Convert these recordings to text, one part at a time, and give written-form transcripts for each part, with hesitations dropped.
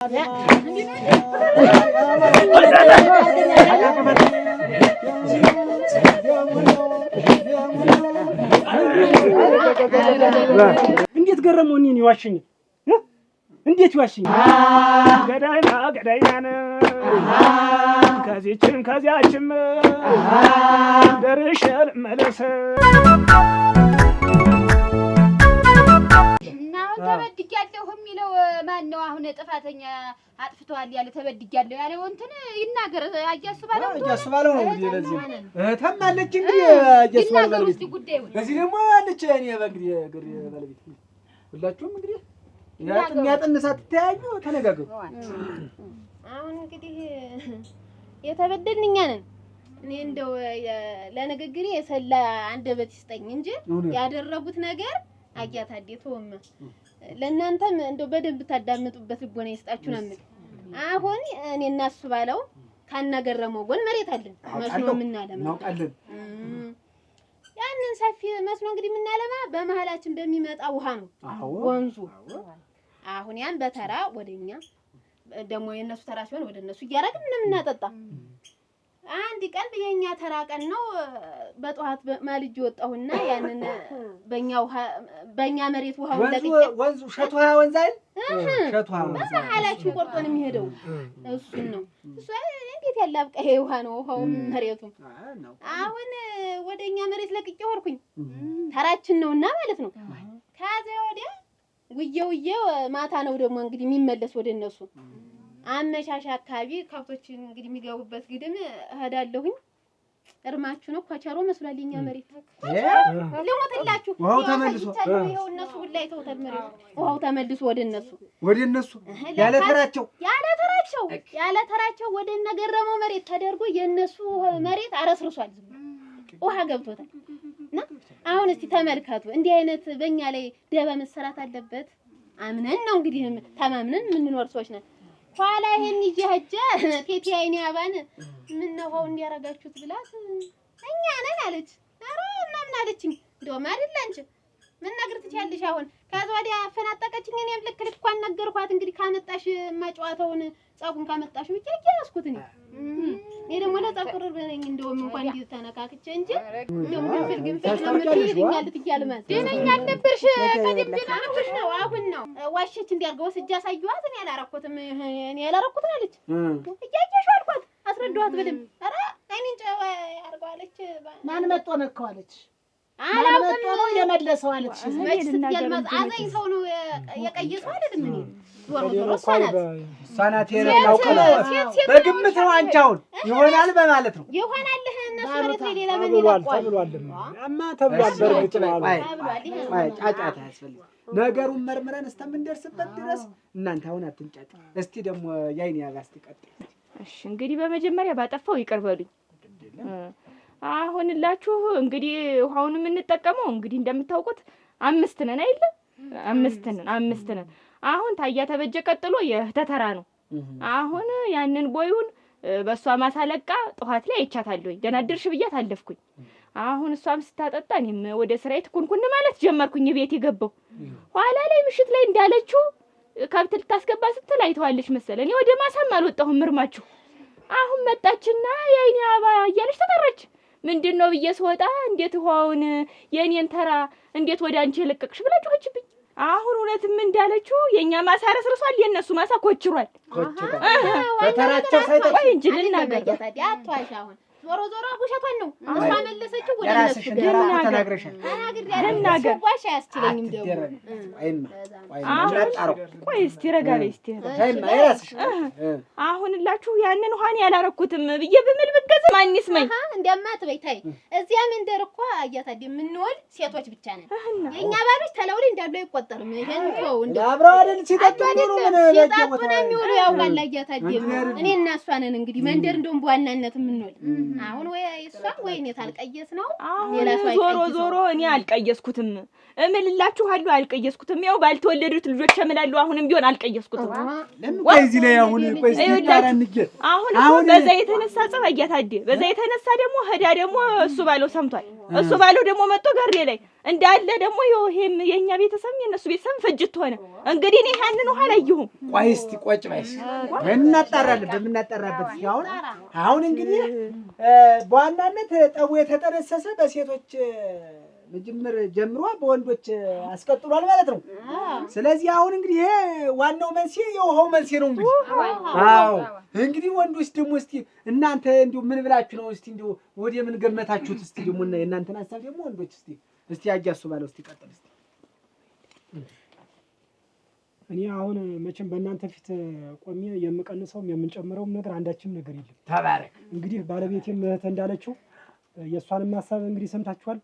እንዴት ገረመው እኔን ይዋሽኝ እንዴት ይዋሽኝ ገዳይና ከዚህችን ከዚያችም ደርሼ ልመለስ እና ተበድያለሁ የሚለው ማን ነው? አሁን ጥፋተኛ አጥፍተዋል ያለ ተበድያለሁ ያለው እንትን ይናገር። አያስባለው ነው እንግዲህ ለዚህ ተማለች እንግዲህ አያስባለው እስቲ ጉዳዩ እዚህ ደግሞ አለች እኔ በእንግዲህ ግር ባለቤት ሁላችሁም እንግዲህ ያጥንሳት ተያዩ ተነጋገሩ። አሁን እንግዲህ የተበደልን እኛ ነን። እኔ እንደው ለንግግሬ የሰላ አንደበት ይስጠኝ እንጂ ያደረጉት ነገር አያታዴቶም ለእናንተም እንደው በደንብ ታዳምጡበት ልቦና ይስጣችሁ ነው የምልህ። አሁን እኔ እና እሱ ባለው ካናገረመው ጎን መሬት አለን መስኖ የምናለማ እናውቃለን። ያንን ሰፊ መስኖ እንግዲህ የምናለማ በመሃላችን በሚመጣ ውሃ ነው ወንዙ። አሁን ያን በተራ ወደኛ ደግሞ የነሱ ተራ ሲሆን ወደ እነሱ እያደረግን ምን እናጠጣ። አንድ ቀን የኛ ተራ ቀን ነው። በጧት ማልጅ ወጣሁና ያንን በእኛ መሬት ውሃውን ለቅቄ ወንዙ ሸቷ ወንዝ አይደል? ሸቷ በመሃላችን ቆርጦን የሚሄደው እሱን ነው። እሱ እንዴት ያላብቀ ይሄ ውሃ ነው ውሃው መሬቱ። አሁን ወደኛ መሬት ለቅቄ ወርኩኝ ተራችን ነውና ማለት ነው። ከዚያ ወዲያ ውዬ ማታ ነው ደግሞ እንግዲህ የሚመለስ ወደ እነሱ አመሻሻ አካባቢ ከብቶች እንግዲህ የሚገቡበት ግድም እሄዳለሁኝ። እርማችሁ ነው ኮቸሮ መስሏል የኛ መሬት ልሞትላችሁ። ውሃው ተመልሶ ይሄው እነሱ ላይ ተውተል መሬት ውሃው ተመልሶ ወደ እነሱ ያለ ተራቸው ወደ ነገረመው መሬት ተደርጎ የነሱ መሬት አረስርሷል። ውሃ ገብቶታል። እና አሁን እስቲ ተመልከቱ እንዲህ አይነት በእኛ ላይ ደባ መሰራት አለበት። አምነን ነው እንግዲህ ተማምነን የምንኖር ሰዎች ነን። ኋላ ይሄን ይጀጀ ቴቴ አይኔ አባን ምን ነው እንዲያረጋችሁት ብላት እኛ ነን አለች። አረ ምናምን አለችኝ። እንደውም አይደል አንቺ ምን ነገር ትቻለሽ? አሁን ከዛ ወዲያ አፈናጠቀችኝ። እኔም ልክ ልኳን ነገርኳት። እንግዲህ ካመጣሽ ማጫዋታውን ጻፉን ካመጣሽ ብቻ ያስኩት እኔ ደግሞ ለጻፍቁር በለኝ። እንደውም እንኳን እንዲህ ተነካክቼ እንጂ እንደውም ግንፍል ለምትይኛል ትያልማት ደነኛ ነበርሽ። ቀደም ቢላልሽ ነው አሁን ነው ዋሸች እንዲያርገው ስጃ ሳይዋት እኔ አላረኩትም አለች። እያየሽ አልኳት አስረዳኋት በደምብ። አረ አይኔን ጨዋ ያርገዋለች። ማን መጥቶ ነካው አለች። አላመጣ ነው የመለሰው አለች። መች ስትገልመጥ አዘኝ ሰው ነው የቀየሰው አይደለም። እኔ ዞሮ ሳናት የረናው ቀለ በግምት ነው አንቻውን ይሆናል በማለት ነው ይሆናል። እነሱ መሬት ላይ ሌላ ምን ይላቋል አማ ተብሏል። በርግጥ ነው ጫጫታ ያስፈልግ ነገሩን መርምረን እስከምንደርስበት ድረስ እናንተ አሁን አትንጫጭ። እስቲ ደግሞ ያይኔ ያጋስት ቀጥል። እሺ እንግዲህ በመጀመሪያ ባጠፋው ይቀርበሉኝ። አሁንላችሁ እንግዲህ ውሃውን የምንጠቀመው እንግዲህ እንደምታውቁት 5 ነን አይደል? 5 ነን። አሁን ታያ ተበጀ ቀጥሎ የተተራ ነው። አሁን ያንን ቦዩን በሷ ማሳለቃ ጠዋት ላይ አይቻታለሁኝ። ደህና ድርሽ ብያት አለፍኩኝ። አሁን እሷም ስታጠጣ እኔም ወደ ስራዬ ትኩንኩን ማለት ጀመርኩኝ። ቤት የገባው ኋላ ላይ ምሽት ላይ እንዳለችው ከብት ልታስገባ ስትል አይተዋለች መሰለኝ። እኔ ወደ ማሳም አልወጣሁም እርማችሁ። አሁን መጣችና የአይኔ አባ እያለች ተጠራች። ምንድነው ብዬ ስወጣ እንዴት ውሃውን የኔን ተራ እንዴት ወደ አንቺ ለቀቅሽ ብላ ጮኸችብኝ። አሁን እውነትም እንዳለችው የኛ ማሳ ረስርሷል፣ የነሱ ማሳ ኮችሯል። በተራቸው ሳይጠፋ እንጂ ልናገር ያቷሽ አሁን ዞሮ ውሸቷን ነው። እሷ መለሰችው ወደ እነሱ ተናግረሻል። ልናገር ዋሽ አያስችለኝም ደግሞ ቆይ እስቲ ረጋ በይ እስቲ አሁንላችሁ ያንን ውሃን ያላረኩትም ብዬ በምል ብገዝ ማን ይስመኝ? እንደማ ትበይ ታይ እዚያ መንደር እኮ አያታዲ የምንወል ሴቶች ብቻ ነን። የኛ ባሎች ተለውል እንዳሉ አይቆጠርም። ይሄን ነው እንደ አብረው አይደል ሲጠጡ ነው የሚውሉ ያው ጋር አያታዲ እኔ እና እሷ ነን እንግዲህ መንደር እንደውም በዋናነት የምንወል። አሁን ወይ እሷ ወይ እኔ ታልቀየስ ነው ሌላ ሰው ዞሮ እኔ አልቀየስኩትም እምልላችኋለሁ። አልቀየስኩትም ያው ባልተወለዱት ልጆች እምላለሁ። አሁንም ቢሆን አልቀየስኩትም። ለምን እዚህ ላይ አሁን ቆይ ሲታራንጀ አሁን በዛ የተነሳ ጸባያታደ በዛ የተነሳ ደግሞ ሄዳ ደግሞ እሱ ባለው ሰምቷል። እሱ ባለው ደግሞ መጥቶ ገሬ ላይ እንዳለ ደግሞ ይሄም የኛ ቤተሰብ የነሱ ቤተሰብ ፍጅት ሆነ። እንግዲህ እኔ ያንን ውሃ አላየሁም። ቆይ እስቲ ቆጭ በይስ እናጣራለን። በምናጣራበት አሁን እንግዲህ በዋናነት ጠቡ የተጠነሰሰ በሴቶች መጀመር ጀምሮ በወንዶች አስቀጥሏል ማለት ነው። ስለዚህ አሁን እንግዲህ ይሄ ዋናው መንስኤ የውሃው መንስኤ ነው እንግዲህ። አዎ እንግዲህ ወንዶች ደግሞ እስቲ እናንተ እንዲሁ ምን ብላችሁ ነው እስቲ እንዲሁ ወደ ምን ገመታችሁት? እስቲ ደግሞ እናንተን ሐሳብ ደግሞ ወንዶች እስቲ ያጃሱ ባለው እስቲ ቀጥል እስቲ። እኔ አሁን መቼም በእናንተ ፊት ቆሜ የምቀንሰውም የምንጨምረውም ነገር አንዳችም ነገር የለም። ተባረክ። እንግዲህ ባለቤቴም እህት እንዳለችው የእሷንም ሐሳብ እንግዲህ ሰምታችኋል።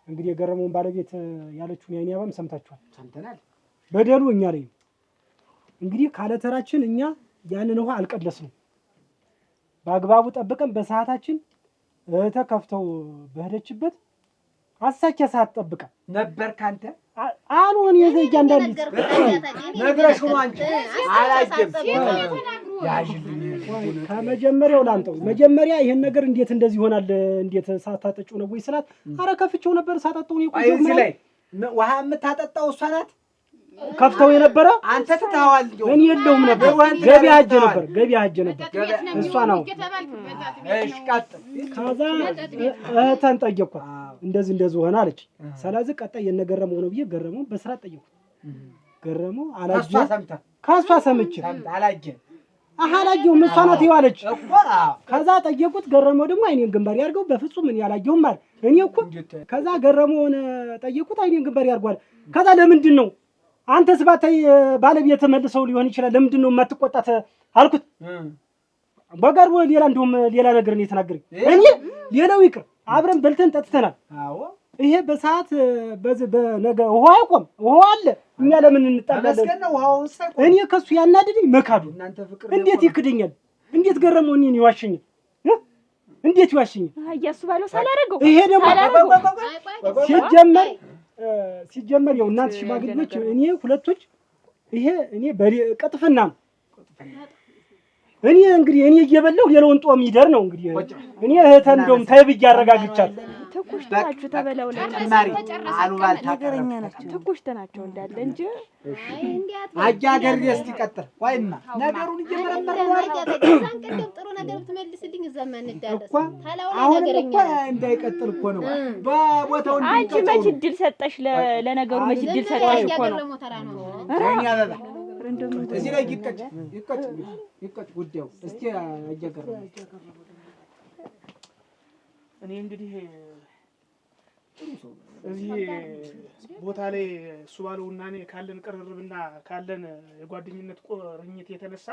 እንግዲህ የገረመውን ባለቤት ያለችውን የአይን አበባም ሰምታችኋል። ሰምተናል። በደሉ እኛ ላይ ነው። እንግዲህ ካለተራችን እኛ ያንን ውሃ አልቀለስንም። በአግባቡ ጠብቀን በሰዓታችን እህተ ከፍተው በሄደችበት አሳቻ ሰዓት ጠብቀን ነበር ካንተ አሁን እያንዳንዱ ነግረሽ ነው አንቺ አላጀም ከመጀመሪያው ላንተው መጀመሪያ ይሄን ነገር እንዴት እንደዚህ ይሆናል እንዴት ሳታጠጪው ነው ወይ ስላት አረ ከፍቼው ነበር ሳታጠው ነው ቆይ እዚህ ላይ ውሃ የምታጠጣው እሷ ናት ከፍተው የነበረ አንተ ትታዋል እኔ የለውም ነበር ገበያ ሄጄ ነበር እሷ ነው እሺ ቀጥል ከዛ እህተን ጠየቅኳት እንደዚህ ሆነ አለች ስለዚህ ቀጣይ የነገረመው ነው ብዬ ገረመው በስራ ጠየቅኩት ገረመው ካሷ ሰምቼ አላየሁም እሷ ናት ይዋለች ከዛ ጠየቁት ገረመው ደግሞ አይኔን ግንባር ያርገው በፍጹም እኔ አላየሁም ማለት እኔ እኮ ከዛ ገረመውን ጠየቁት አይኔን ግንባር ያርጓል ከዛ ለምንድን ነው አንተስ ባታይ ባለቤት መልሰው ሊሆን ይችላል ለምንድን ነው የማትቆጣት አልኩት በጋር ሌላ እንደውም ሌላ ነገር ነው የተናገረኝ እኔ ሌላው ይቅር አብረን በልተን ጠጥተናል አዎ ይሄ በሰዓት በነገ ውሃ አይቆም ውሃ አለ እኛ ለምን እንጣላለን እኔ ከሱ ያናደደኝ መካዱ እንዴት ይክደኛል እንዴት ገረመው እኔን ይዋሽኛል እንዴት ይዋሽኛል አያሱ ባለው ሳላረገው ይሄ ደግሞ ሲጀመር ያው እናንተ ሽማግሌዎች እኔ ሁለቶች ይሄ እኔ በቅጥፍና እኔ እንግዲህ እኔ እየበላሁ ሌላውን ጦም ይደር ነው እንግዲህ እኔ እህተ እንደውም ተይብዬ አረጋግቻለሁ ትኩሽ ተናችሁ ተበላው ላይ ተጨማሪ አሉባልታ ነገረኛ ናቸው ትኩሽ ተናቸው እንዳለ እንጂ አጃገር እስቲ ቀጥል ወይማ ነገሩን እየመረመረ ነው አንቀደም ጥሩ ነገር ብትመልስልኝ ዘመን እንዳለስ ታላው ነገረኛ እንዳይቀጥል እኮ ነው በቦታው አንቺ መች ድል ሰጠሽ ለነገሩ መች ድል ሰጠሽ እኮ ነው እኛ በባ እዚህ ላይ ይቀጭ ጉዳዩ እስቲ አጃገር እኔ እንግዲህ እዚህ ቦታ ላይ እሱ ባለውና እኔ ካለን ቅርርብና ካለን የጓደኝነት ቁርኝት የተነሳ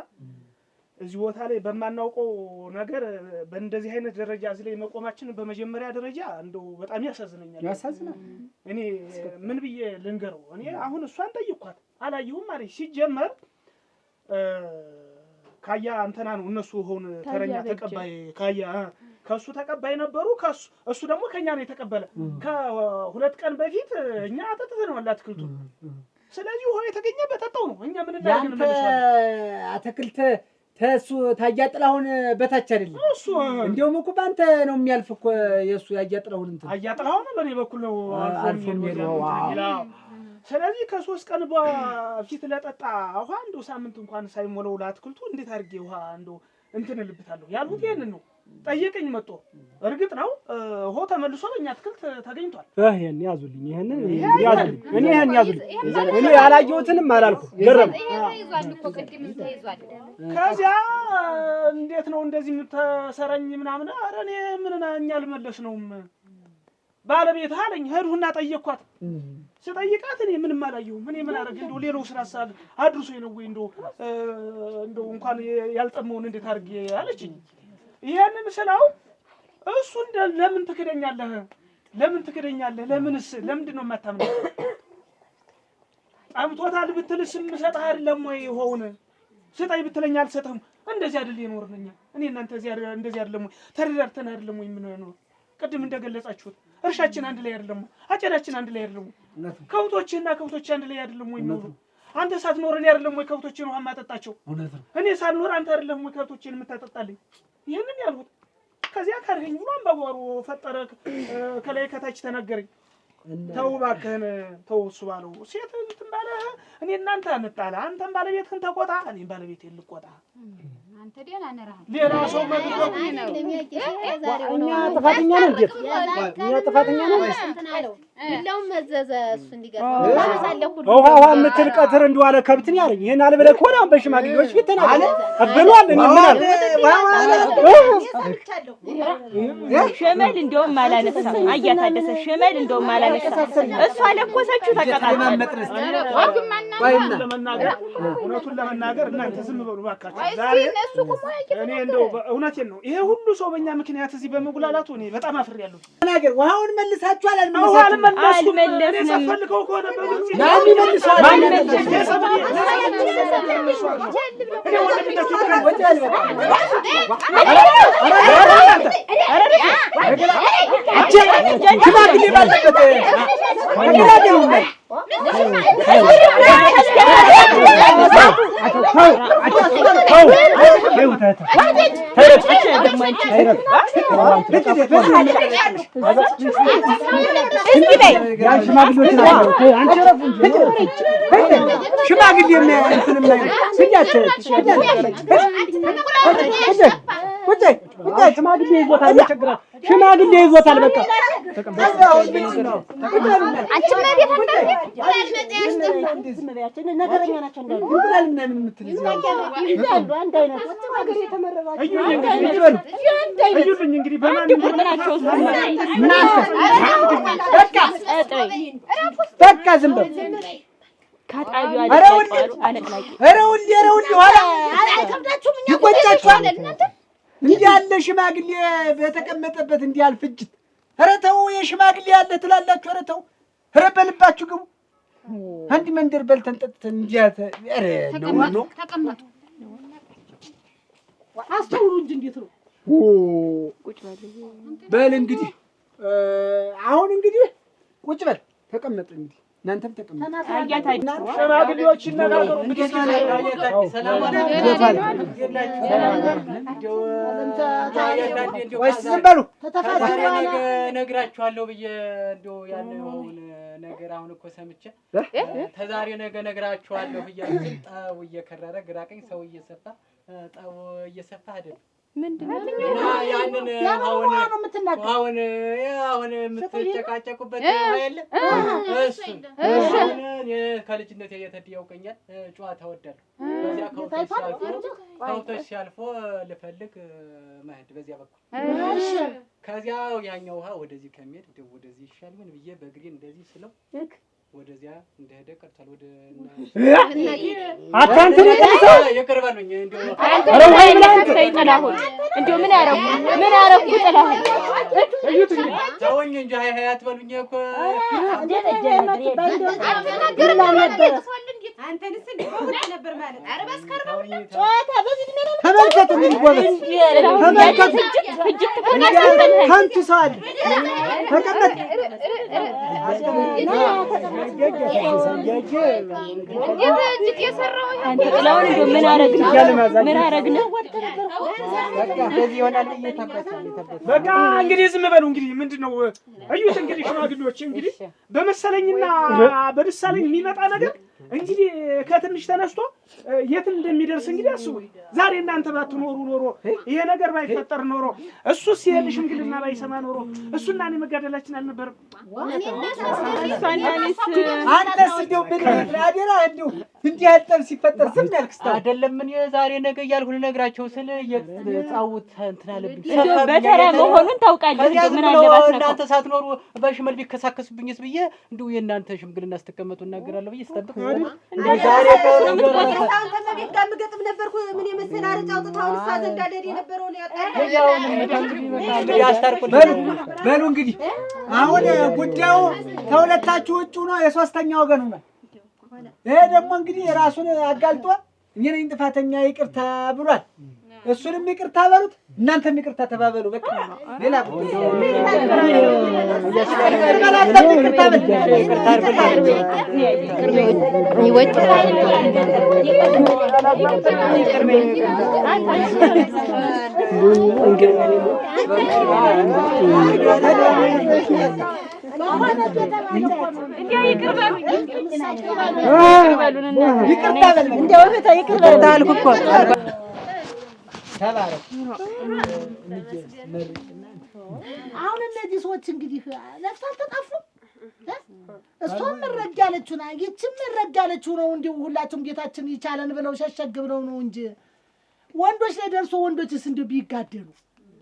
እዚህ ቦታ ላይ በማናውቀው ነገር በእንደዚህ አይነት ደረጃ እዚህ ላይ መቆማችን በመጀመሪያ ደረጃ እንደው በጣም ያሳዝነኛል። እኔ ምን ብዬ ልንገረው? እኔ አሁን እሷን ጠይቋት አላየሁም ማለት ሲጀመር ካያ አንተና ነው እነሱ ሆነ ተረኛ ተቀባይ ካያ ከሱ ተቀባይ ነበሩ እሱ ደግሞ ከኛ ነው የተቀበለ ከሁለት ቀን በፊት እኛ አጥተነዋል አትክልቱ ስለዚህ ውሃ የተገኘ በጠጣው ነው እኛ ምን እንዳደረግን መልሰን አትክልት ተሱ ታያጥላውን በታች አይደለም እሱ እንደውም እኮ ባንተ ነው የሚያልፍ እኮ የሱ ያያጥላውን እንት አያጥላውን በኔ በኩል ነው አልፎ የሚሄደው ስለዚህ ከሶስት ቀን በፊት ለጠጣ ውሃ እንደው ሳምንት እንኳን ሳይሞላው ለአትክልቱ እንዴት አድርጌ ውሃ እንደው እንትን ልብታለሁ ያሉት ይሄንን ነው ጠየቀኝ መጥቶ እርግጥ ነው ሆ ተመልሶ በእኛ አትክልት ተገኝቷል ይሄን ያዙልኝ ይሄንን ያዙልኝ እኔ ይሄን ያዙልኝ እኔ ያላየሁትንም አላልኩ ገረም ተይዟል እኮ ቅድም ተይዟል ከዚያ እንዴት ነው እንደዚህ የምትሰረኝ ምናምን አረ እኔ ምን እኛ አልመለስነውም ባለቤት አለኝ ሄድሁና ጠየቅኳት ስጠይቃት እኔ ምንም አላየሁም እኔ ምን አደረግ እንደው ሌላው ስራ ሳል አድርሶኝ ነው ወይ እንደው እንኳን ያልጠመውን እንዴት አድርጌ አለችኝ ይሄንን ስለው እሱ ለምን ትክደኛለህ ለምንድን ነው የማታምነው አምቶታል ብትልስ ምሰጣህ አይደለም ወይ ሆነ ስጠይ ብትለኝ አልሰጠህም እንደዚህ አይደል ይኖርነኛ እኔ እናንተ እንደዚህ አይደለም ወይ ተረዳርተን አይደለም ወይ ምን ነው ቅድም እንደገለጻችሁት እርሻችን አንድ ላይ አይደለም አጨዳችን አንድ ላይ አይደለም ከብቶችና ከብቶች አንድ ላይ አይደለም ወይ ነው አንተ ሳትኖር እኔ አይደለም ወይ ከብቶችን ውሃ ማጠጣቸው እኔ ሳልኖር አንተ አይደለም ወይ ከብቶችን የምታጠጣልኝ ይሄንን ያልሁት ከዚያ ካርገኝ ብሎ አንባጓሩ ፈጠረ ከላይ ከታች ተነገረኝ። ተው እባክህን ተው እሱ ባለው ሴት እንትን ባለ እኔ እናንተ አንጣላ አንተም ባለቤትህን ተቆጣ እኔም ባለቤቴን ልቆጣ አንተ ደህና ነህ ሌላ ሰው መጥቶ እኛ ጥፋተኛ ነን ጌት እኛ ጥፋተኛ ነን እንደውም መዘዘ እሱ እንዲገርም ውሃ የምትል ቀትር እንደዋለ ከብትን ያለኝ ይሄን አልበለህ ከሆነ አሁን በሽማግሌዎች ፊት ተናገረ አበሏል እኔ ምን አለ ሸመል እንደውም አላነሳም አያታደሰ ሸመል እንደውም አላነሳም እሷ ለኮሰችው ተቀጣጣ እውነቱን ለመናገር እናንተ ዝም በሉ እባካችሁ ዛሬ እኔ እንደው እውነቴን ነው ይሄ ሁሉ ሰው በእኛ ምክንያት እዚህ በመጉላላቱ እኔ በጣም አፍሬያለሁ ነገር ውሃውን መልሳችኋል አልመለስኩም ፈልገው ከሆነ በግልጽ ማን ይመልሳል ሽማግሌ ባለበት ሽማግሌ ይዞታል በቃ ነገረኛ ናቸው እንግዲህ በቃ ዝም በል ይቆጫችኋል እንዲህ ያለ ሽማግሌ በተቀመጠበት እንዲህ ያህል ፍጅት ኧረ ተው የሽማግሌ ያለ ትላላችሁ ኧረ ተው ኧረ በልባችሁ ግቡ አንድ መንደር በልተን ጠጥተን እንዲህ ኧረ ነው ተቀመጡ አስተውሉ እንጂ እንዴት ነው ቁጭ በል እንግዲህ አሁን እንግዲህ ቁጭ በል ተቀመጥ እንግዲህ እናንተም ተቀመጡ ሽማግሌዎች ይነጋገሩ እንግዲህ ወይስ ዝም በሉ ነግራችኋለሁ ብዬ እንደው ያለውን ነገር አሁን እኮ ሰምቼ ተዛሬ ነገ ነግራችኋለሁ ብዬ ጣው እየከረረ ግራቀኝ ሰው እየሰፋ ጣው እየሰፋ አይደል ምንድነው ያንን አሁን የምትጨቃጨቁበት አይደል እሱ ከልጅነቴ እየተደያውቀኛል ጨዋታ ወዳለሁ በዚያ ከውቶች ሲያልፎ ልፈልግ መሄድ በዚያ በኩል ከዚያ ያኛው ውሃ ወደዚህ ከሚሄድ ወደዚህ ይሻል ምን ብዬ በእግሬ እንደዚህ ስለው ወደዚያ እንደሄደ ቀርቷል ወደ አታንተ የቀርባሉኝ እንደው ረዋይ ብላንተ ይጠላሁን እንደው ምን አረኩ ጥላሁን ተወኝ እንጂ ሃይ አትበሉኝ እኮ አንተንስ እንደው ነበር ማለት አረ በስከረው ጨዋታ በዚህ ምን ተመልከቱ ምን ጎበዝ ተመልከቱ ፍጅት ከንቱ ሰው አለ ተቀመጥ አንተ ጥላሁን እንደው ምን አረግን በቃ በዚህ ይሆናል በቃ እንግዲህ ዝም በሉ እንግዲህ ምንድነው እዩት እንግዲህ ሽማግሌዎች እንግዲህ በመሰለኝና በደሳለኝ የሚመጣ ነገር እንግዲህ ከትንሽ ተነስቶ የት እንደሚደርስ እንግዲህ አስቡ ዛሬ እናንተ ባትኖሩ ኖሮ ይሄ ነገር ባይፈጠር ኖሮ እሱስ ይሄን ሽምግልና ባይሰማ ኖሮ እሱና እኔ መጋደላችን አልነበረም አንተስ እንደው ምን አደራ እንደው እንዲህ ያጠብ ሲፈጠር ዝም ያልክስ አይደለም ምን ዛሬ ነገ እያልኩ ልነግራቸው ስለ የጻውት እንትን አለብኝ በተራ መሆኑን ታውቃለህ ምን አለባት ነው እናንተ ሳትኖሩ በሽመል ቢከሳከሱብኝስ ብዬ እንደው የእናንተ ሽምግልና ስትቀመጡ እናገራለሁ ብዬ ስጠብቅ ዛሬ አንተ ከቤት ጋር ምገጥም ነበርኩ ምን የመሰለ አረጫ አውጥታውን ሳዘ እንዳለ የነበረው በሉ እንግዲህ አሁን ጉዳዩ ከሁለታችሁ ውጭ ነው የሶስተኛ ወገን ነው ይሄ ደግሞ እንግዲህ ራሱን አጋልጦ እኔ ነኝ ጥፋተኛ ይቅርታ ብሏል እሱንም ይቅርታ በሉት፣ እናንተም ይቅርታ ተባበሉ። በቃ ሌላ አሁን እነዚህ ሰዎች እንግዲህ ነፍስ አልተጣፉም። እሷም መረግ ያለችው ና ይችም መረግ ያለችው ነው። እንዲሁ ሁላችሁም ጌታችን ይቻለን ብለው ሸሸግ ብለው ነው እንጂ ወንዶች ላይ ደርሶ ወንዶችስ እንዲሁ ቢጋደሉ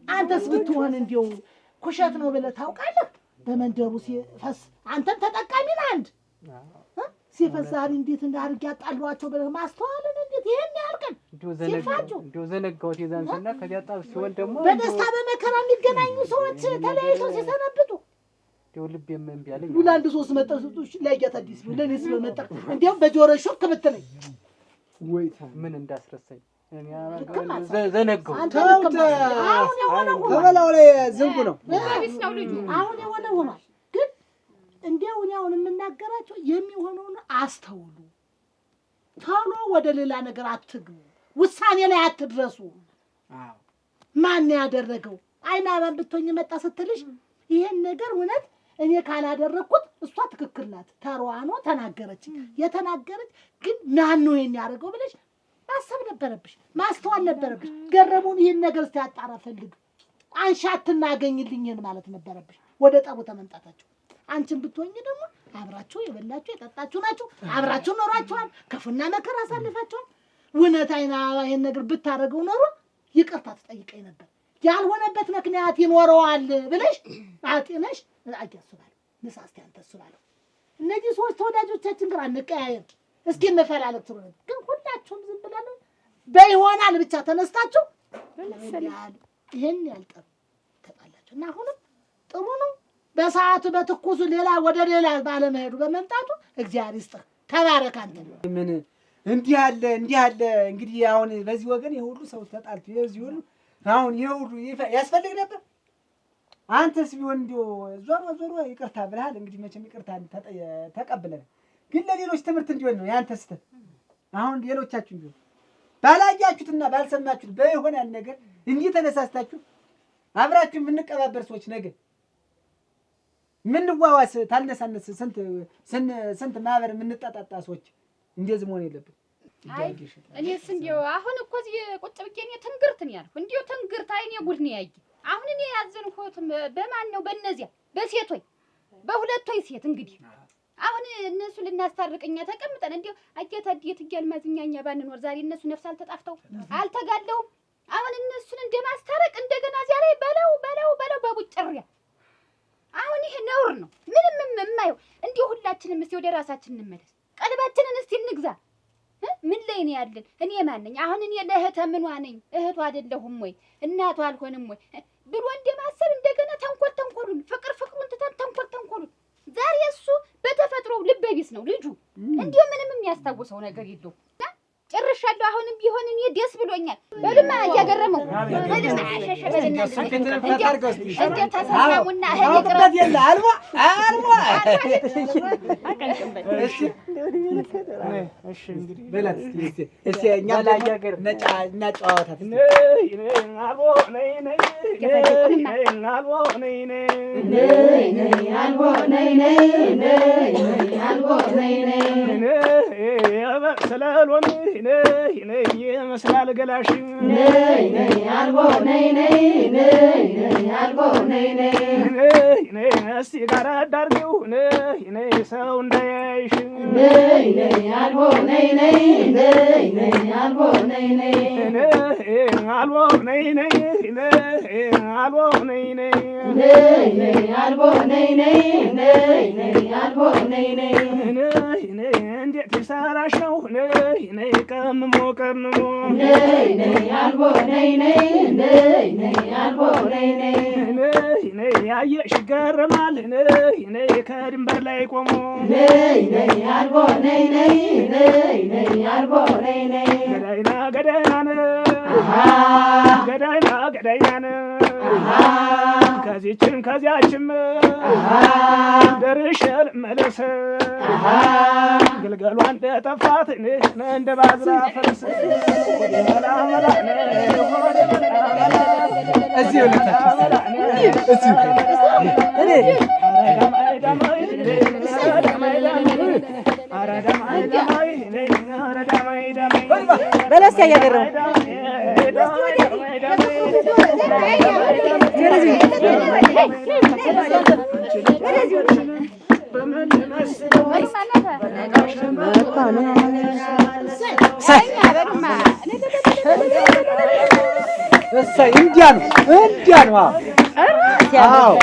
አንተስ ብትሆን እንዲሁ ኩሸት ነው ብለህ ታውቃለህ? በመንደሩ ሲፈስ አንተም ተጠቃሚ ነህ። አንድ ሲፈስ ዛሬ እንዴት እንዳርግ ያጣሏቸው ብለህ ማስተዋልን እንዴት ይሄን ያልከን እንዲሁ ዘነጋሁት የዛን ሰና ከዚያ ጣብ ሲሆን ደግሞ በደስታ በመከራ የሚገናኙ ሰዎች ተለያይተው ሲሰነብቱ እንዲሁ ልብ የምንብ ያለኝ ሁላንድ ሶስት መጣቶች ለያት አዲስ ብለን ስለመጣ እንዴም በጆሮ ሾክ ብትለኝ ወይታ ምን እንዳስረሳኝ ዘነጋው ተበላው ላይ ዝንጉ ነው። አሁን የሆነ ሆኗል። ግን እንዲያው አሁን የምናገራቸው የሚሆነውን አስተውሉ። ቶሎ ወደ ሌላ ነገር አትግቡ። ውሳኔ ላይ አትድረሱ። ማን ያደረገው አይናባን ብትሆኝ መጣ ስትልሽ ይሄን ነገር እውነት እኔ ካላደረኩት እሷ ትክክል ናት ተሯኖ ተናገረች። የተናገረች ግን ማን ነው ይሄን ያደረገው ብለሽ ማሰብ ነበረብሽ፣ ማስተዋል ነበረብሽ። ገረሙን ይሄን ነገር ሲያጣራ ፈልግ አንሻትና አገኝልኝን ማለት ነበረብሽ። ወደ ጠቡ ተመምጣታችሁ አንቺን ብትሆኝ ደግሞ አብራችሁ የበላችሁ የጠጣችሁ ናችሁ። አብራችሁ ኖራችኋል። ከፉና መከራ አሳልፋችኋል። እውነት አይና ይሄን ነገር ብታረገው ኖሮ ይቅርታ ትጠይቀኝ ነበር። ያልሆነበት ምክንያት ይኖረዋል ብለሽ አጤነሽ አያስባል ንሳስቲ አንተስባለሁ። እነዚህ ሶስት ተወዳጆቻችን ጋር አንቀያየር እስኪ እንፈላለግ ትሩ። ግን ሁላችሁም ዝም ብላችሁ በይሆናል ብቻ ተነስታችሁ ይሄን ያልጠብ ተጣላችሁ እና አሁንም ጥሩ ነው በሰዓቱ በትኩሱ ሌላ ወደ ሌላ ባለመሄዱ በመምጣቱ እግዚአብሔር ይስጥህ። ተባረክ አንተ። ምን እንዲህ አለ እንግዲህ አሁን በዚህ ወገን የሁሉ ሰው ተጣልቶ የዚህ ሁሉ አሁን የሁሉ ያስፈልግ ነበር። አንተስ ቢሆን እንዲሁ ዞሮ ይቅርታ ብለሃል። እንግዲህ መቼም ይቅርታ ተቀብለን ግን ለሌሎች ትምህርት እንዲሆን ነው ያንተ ስተት። አሁን ሌሎቻችሁ ቢሆን ባላያችሁትና ባልሰማችሁት በይሆናል ነገር እንዲህ ተነሳስታችሁ አብራችሁ የምንቀባበር ሰዎች ነገር ምንዋዋስ ታልነሳነስ ስንት ማህበር የምንጣጣጣ ሰዎች እንደዚህ መሆን የለብን። እኔስ እንዲሁ አሁን እኮ እዚህ ቁጭ ብዬ እኔ ትንግርት ነው ያልኩ። እንዲሁ ትንግርት አይኔ ጉድ ነው ያየ። አሁን እኔ ያዘንኩት በማን ነው? በእነዚያ በሴቶች በሁለቶች ሴት እንግዲህ አሁን እነሱ ልናስታርቅኛ ተቀምጠን እንዲሁ አያታዲት እያልማዝኛኛ ባንኖር ዛሬ እነሱ ነፍስ አልተጣፍተው አልተጋለውም። አሁን እነሱን እንደማስታረቅ እንደገና እዚያ ላይ በለው በቡጭሪያ አሁን ይሄ ነውር ነው። ምንም የማየው እንዲሁ ሁላችንም እስቲ ወደ ራሳችን እንመለስ። ቀልባችንን እስቲ እንግዛ። ምን ላይ ነው ያለን? እኔ ማን ነኝ? አሁን እኔ ለእህተ ምኗ ነኝ? እህቱ አይደለሁም ወይ? እናቱ አልሆንም ወይ ብሎ እንደማሰብ እንደገና ተንኮሉን ፍቅሩን ትተን ተንኮሉን ዛሬ እሱ በተፈጥሮ ልበቢስ ነው ልጁ። እንዲሁ ምንም የሚያስታውሰው ነገር የለውም። ጨርሻለሁ። አሁንም ቢሆን እኔ ደስ ብሎኛል። በልማ እያገረመው በልማ አሸሸበልና እንዴ ተሰማሙና አቀበት የለ አልሞ እሺ እንግዲህ በላት እስቲ እኛ ላያገር ነጫ እና ጨዋታት አልቦ ነይ ሰላልወን ነይ መስላል ገላሽ ነይ አልቦ ነይ አልቦ ነይ እስቲ ጋር አዳርገው ነይ ሰው እንዳያይሽ ነይ አልቦ ነይ አልቦ ነይ አልቦ ነይ አልቦ ነይ አልቦ ነይ አልቦ ነይ እንዴት ይሰራሽ ነው ነይ ቀምሞ ነይ አልቦ ነይ አልቦ ነይ ያየሽ ይገረማል ነይ ከድንበር ላይ ቆሞ ነይ ነይ አልቦ ነይ ነይ ነይ ነይ አልቦ ነይ ነይ ገዳይና ገዳይና ከዚህችም ከዚያችም ደርሼ ልመለስ ግልገሏ እንደጠፋት እንደ ባዝራ ፈረስ እዚሁ በለስ ያገረው እንዲያ ነው። አዎ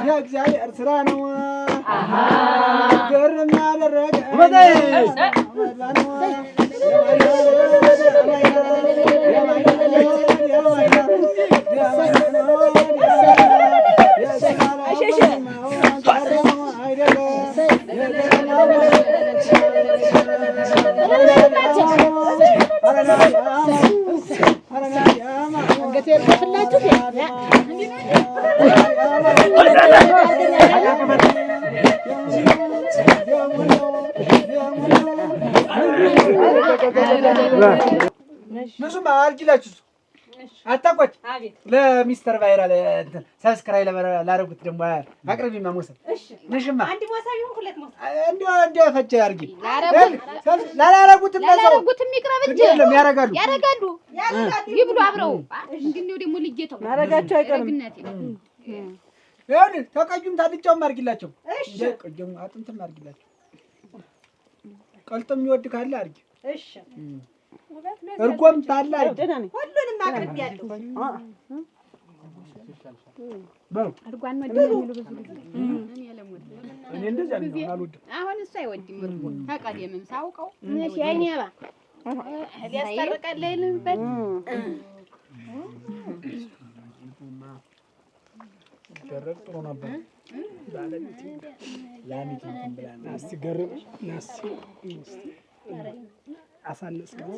የእግዚአብሔር ስራ ነው። ግርም ያደረገ ብዙም አልጅላችሁ አታቆጭ ለሚስተር ቫይራል እንትን ሰብስክራይብ ላደረጉት ደግሞ አቅርቢ ማሞሰብ ነሽማ አንድ ሞሳ ይሁን ሁለት ሞሳ እንደ ፈጀ አርጊ ላላረጉትም ይቅረብ እንጂ ያረጋሉ ይብሉ አብረው እንግዲህ ደግሞ ልጄተው ማረጋቸው አይቀርም። ይሁን ተቀዩም ታልጫውም አርጊላቸው። እሺ ቀዩም አጥንትም አርጊላቸው። ቀልጥም ይወድ ካለ አርጊ። እሺ እርጎም ታላ ሁሉንም አቅርቢያለሁ። እርጓን ነው የሚሉ ብዙ እኔ እንደዛ ነው አልወድም። አሁን እሱ አይወድም እርጎ ተቀደምም ሳውቀው እሺ አይኔባ ሊያስታርቃል አይልምበት ደረቅ ጥሩ ነበር። ባለቤት ላሚት ብላና እስቲ ገርም ናስ አሳነስከው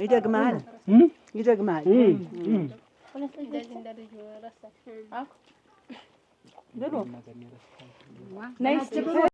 ይደግማል ብሎ